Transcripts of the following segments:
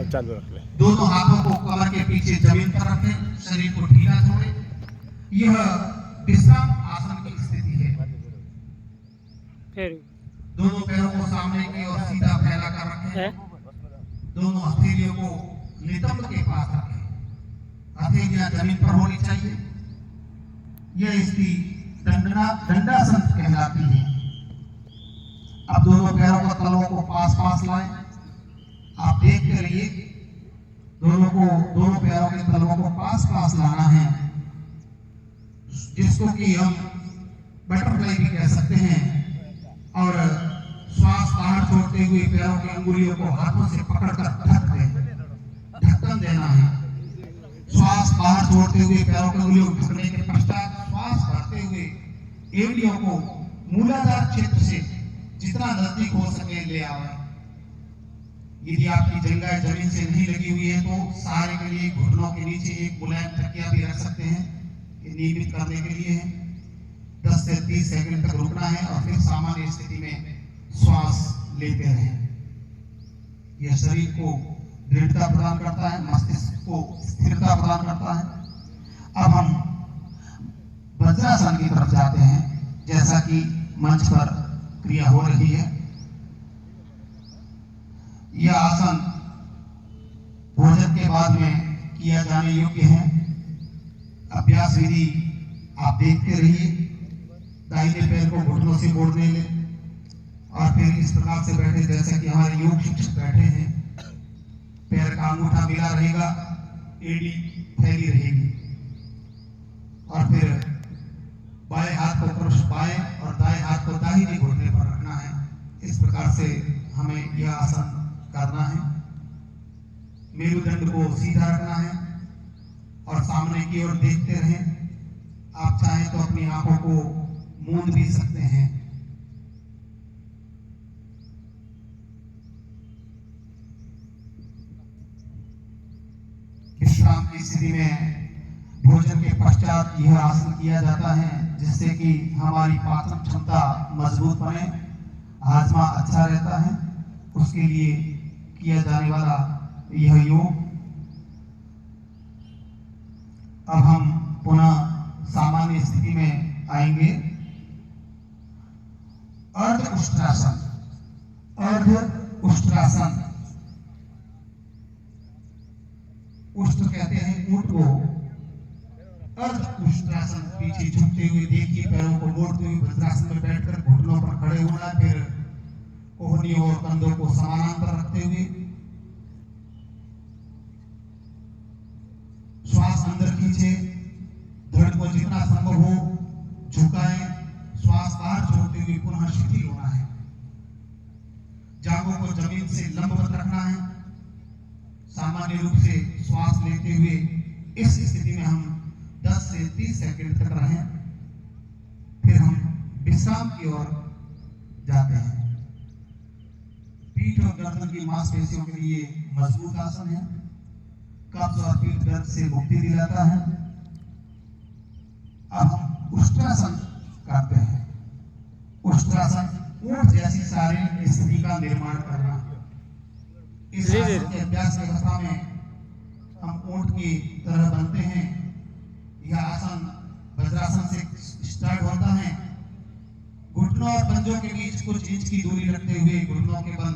अब चालू रख ले। दोनों हाथों को कमर के पीछे जमीन पर रखें, शरीर को ढीला छोड़ें। यह विश्राम आसन की स्थिति है। फिर दोनों पैरों को सामने की ओर सीधा फैला कर है रखें। दोनों हथेलियों को नितंब के पास रखें। हथेलियां जमीन पर होनी चाहिए। यह स्थिति दंडासन कहलाती है। अब दोनों पैरों को तलवों को पास पास लाएं। आप देखते रहिए, दोनों पैरों के तलवों को पास पास लाना है, जिसको कि हम बटरफ्लाई भी कह सकते हैं। और श्वास बाहर छोड़ते हुए पैरों की अंगुलियों को हाथों से पकड़कर ढक्कन देना है। श्वास बाहर छोड़ते हुए पैरों की अंगुलियों को ढकने के पश्चात श्वास भरते हुए एड़ियों को मूलाधार क्षेत्र से जितना नजदीक हो सके ले आवे। यदि आपकी जंघाएं जमीन से नहीं लगी हुई है तो सहारे के लिए घुटनों के नीचे एक मुलायम तकिया भी रख सकते हैं। ये नियमित करने के लिए है। 10 से 30 सेकंड तक रुकना है और फिर सामान्य स्थिति में श्वास लेते रहें। यह शरीर को दृढ़ता प्रदान करता है, मस्तिष्क को स्थिरता प्रदान करता है। अब हम वज्रासन की तरफ जाते हैं, जैसा कि मंच पर क्रिया हो रही है। यह आसन भोजन के बाद में किया जाने योग्य है। अभ्यास विधि आप देखते रहिए। दाहिने पैर को घुटनों से मोड़ने ले और फिर इस प्रकार से बैठे जैसे कि हमारे योग शिक्षक बैठे हैं। पैर का अंगूठा मिला रहेगा, एड़ी फैली रहेगी और फिर बाएं हाथ को क्रश बाएं और दाएं हाथ को दाहिने घुटने पर रखना है। इस प्रकार से हमें यह आसन करना है। मेरुदंड को सीधा रखना है और सामने की ओर देखते रहें। आप चाहें तो अपनी आंखों को मूंद भी सकते हैं। विश्राम की स्थिति में भोजन के पश्चात यह आसन किया जाता है, जिससे कि हमारी पाचन क्षमता मजबूत बने, हाजमा अच्छा रहता है। उसके लिए किया जाने वाला यह योग। अब हम पुनः सामान्य स्थिति में आएंगे। अर्ध उष्ट्रासन। अर्ध उष्ट्रासन, उष्ट्र कहते हैं ऊंट को। अर्ध उष्ट्रासन, पीछे झुकते हुए देखिए, पैरों को मोड़ते हुए वज्रासन में बैठकर घुटनों पर खड़े होना, फिर कोहनियों और कंधों को समानांतर रखते हुए श्वास अंदर खींचे, धड़ को जितना संभव हो झुकाएं, श्वास बाहर छोड़ते हुए पुनः शिथिल होना है। जांघों को जमीन से लंबवत रखना है। सामान्य रूप से श्वास लेते हुए इस स्थिति में हम 10 से 30 सेकंड तक रहें, फिर हम विश्राम की ओर जाते हैं। पीठ और गर्दन की मांसपेशियों के लिए मजबूत आसन है। कब्ज और पीठ दर्द से मुक्ति दिलाता है। अब हम उष्ट्रासन करते हैं। उष्ट्रासन ऊंट जैसी शारीरिक स्थिति का निर्माण करना। इस आसन के अभ्यास की अवस्था में हम ऊंट की तरह बनते हैं। यह आसन वज्रासन से स्टार्ट होता है। घुटनों और पंजों के बीच कुछ इंच की दूरी रखते हुए घुटनों के बल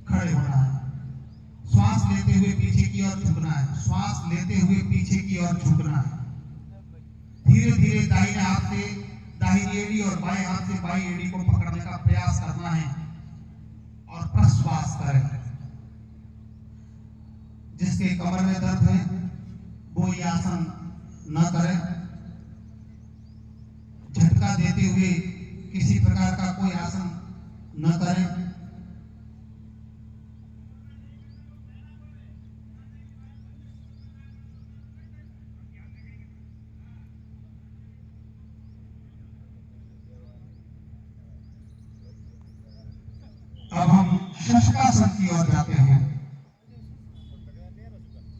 खड़े होना है। श्वास लेते हुए पीछे की ओर झुकना है। श्वास लेते हुए पीछे की ओर झुकना है। धीरे धीरे दाहिने हाथ से दाहिनी एड़ी और बाएं हाथ से बाईं एड़ी को पकड़ने का प्रयास करना है और प्रश्वास करें। जिसके कमर में दर्द है वो ये आसन न करें। झटका देते हुए किसी प्रकार का कोई आसन न करें। अब हम शशकासन की ओर जाते हैं।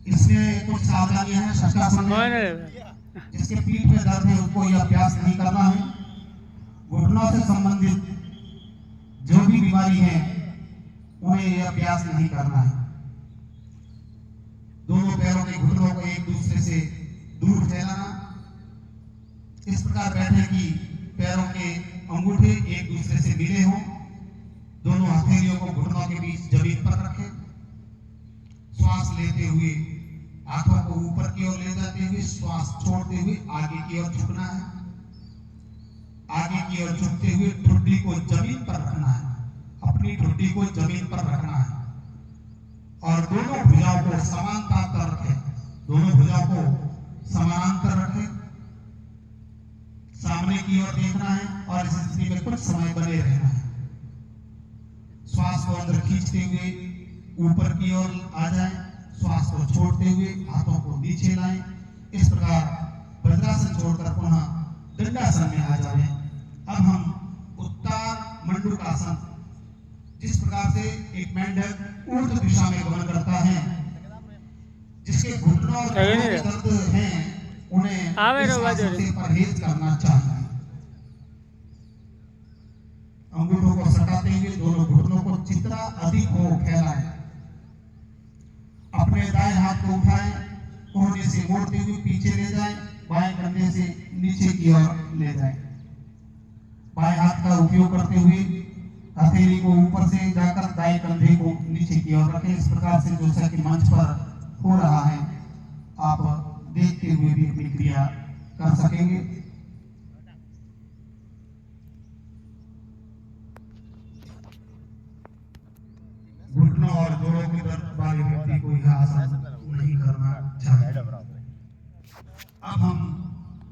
इसमें कुछ सावधानियां हैं शशकासन में। जिसके पीठ में दर्द है उसको यह अभ्यास नहीं करना है। घुटनों से संबंधित जो भी बीमारी है उन्हें यह अभ्यास नहीं करना है। से दूर फैलाना। इस प्रकार बैठे कि पैरों के अंगूठे एक दूसरे से मिले हों। दोनों हथेलियों को घुटनों के बीच जमीन पर रखें। श्वास लेते हुए हाथों को ऊपर की ओर ले जाते हुए श्वास छोड़ते हुए आगे की ओर झुकना है। आगे की ओर झुकते हुए ठुड्डी को जमीन पर रखना है। अपनी ठुड्डी को जमीन पर रखना है और दोनों भुजाओं को समानांतर कर रखें। दोनों भुजाओं को समानांतर रखें। सामने की ओर देखना है और इस स्थिति में कुछ समय बने रहना है। श्वास को अंदर खींचते हुए ऊपर की ओर आ जाएं। श्वास को छोड़ते हुए हाथों को नीचे लाएं। इस प्रकार वज्रासन छोड़कर पुनः दंडासन में आ जाएं। अब हम उत्तान मंडूकासन, जिस प्रकार से एक मेंढक ऊर्ध्व दिशा में गमन करता है, जिसके घुटनों और पैरों में दर्द हैं, उन्हें इस आसन से परहेज करना चाहिए। अंगूठों को सटाते हुए दोनों घुटनों को जितना अधिक हो फैलाएं। अपने दाएं हाथ को उठाएं, कोहनी से मोड़ते हुए पीछे ले जाएं। बाएं कंधे से नीचे की ओर ले जाएं। बाएं हाथ का उपयोग करते हुए हथेली को ऊपर से जाकर दाएं कंधे को नीचे की ओर रखें। इस प्रकार से जैसा कि मंच पर हो रहा है, आप देखते हुए भी अपनी क्रिया कर सकेंगे। घुटनों और जोड़ों के दर्द वाले व्यक्ति को यह आसन